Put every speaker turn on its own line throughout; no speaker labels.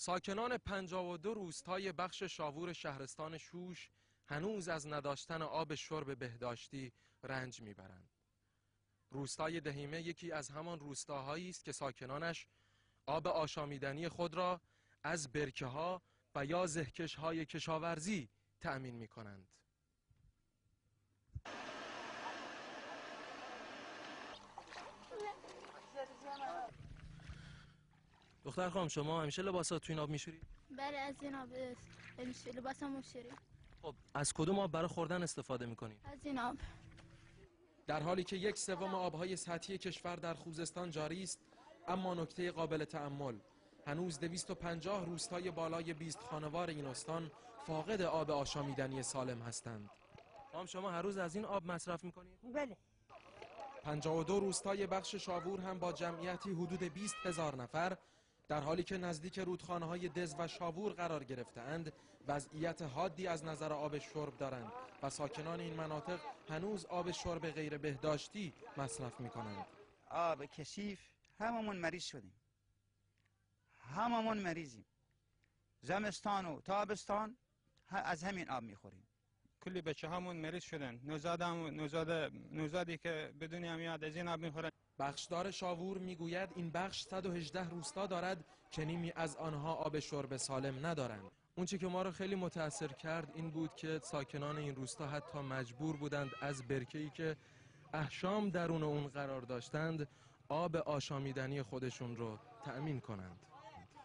ساکنان 52 روستای بخش شاوور شهرستان شوش هنوز از نداشتن آب شرب بهداشتی رنج میبرند. روستای دهیمه یکی از همان روستاهایی است که ساکنانش آب آشامیدنی خود را از برکه‌ها و یا زهکش‌های کشاورزی تأمین می‌کنند. دختر خانم، شما همیشه لباسات تو این آب میشوری؟
بله، از این آب همیشه لباسم میشوریم.
خب از کدوم آب برای خوردن استفاده می‌کنید؟
از این آب.
در حالی که 1/3 آبهای سطحی کشور در خوزستان جاری است، اما نکته قابل تأمل هنوز 250 روستای بالای 20 خانوار این استان فاقد آب آشامیدنی سالم هستند. شما هر روز از این آب مصرف می‌کنید؟
بله.
52 روستای بخش شاوور هم با جمعیتی حدود 20,000 نفر در حالی که نزدیک رودخانه‌های دز و شاوور قرار گرفته‌اند وضعیت حادی از نظر آب شرب دارند و ساکنان این مناطق هنوز آب شرب غیر بهداشتی مصرف می‌کنند.
آب کثیف، هممون مریض شدیم، هممون مریضیم. زمستان و تابستان از همین آب میخوریم.
کلی بچه همون مریض شدن. نوزادی که بدون میاد از این آب میخورن.
بخشدار شاوور میگوید این بخش 118 روستا دارد که نیمی از آنها آب شرب سالم ندارند. اونچه که ما رو خیلی متاثر کرد این بود که ساکنان این روستا حتی مجبور بودند از برکه‌ای که احشام درون اون قرار داشتند آب آشامیدنی خودشون رو تأمین کنند.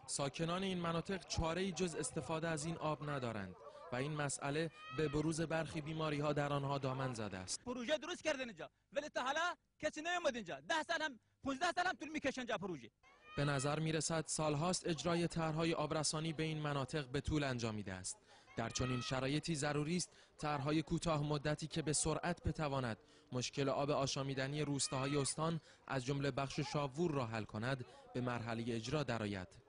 ساکنان این مناطق چاره‌ای جز استفاده از این آب ندارند و این مسئله به بروز برخی بیماری‌ها در آنها دامن زده است.
پروژه درست کردن اینجا ولی تا حالا کسی نیومد اینجا. 10 سال هم 15 سال هم طول میکشه اینجا پروژه.
به نظر میرسد سالهاست اجرای طرح‌های آبرسانی به این مناطق به طول انجامیده است. در چنین شرایطی ضروری است طرح‌های کوتاه مدتی که به سرعت بتواند مشکل آب آشامیدنی روستاهای استان از جمله بخش شاوور را حل کند به مرحله اجرا درآید.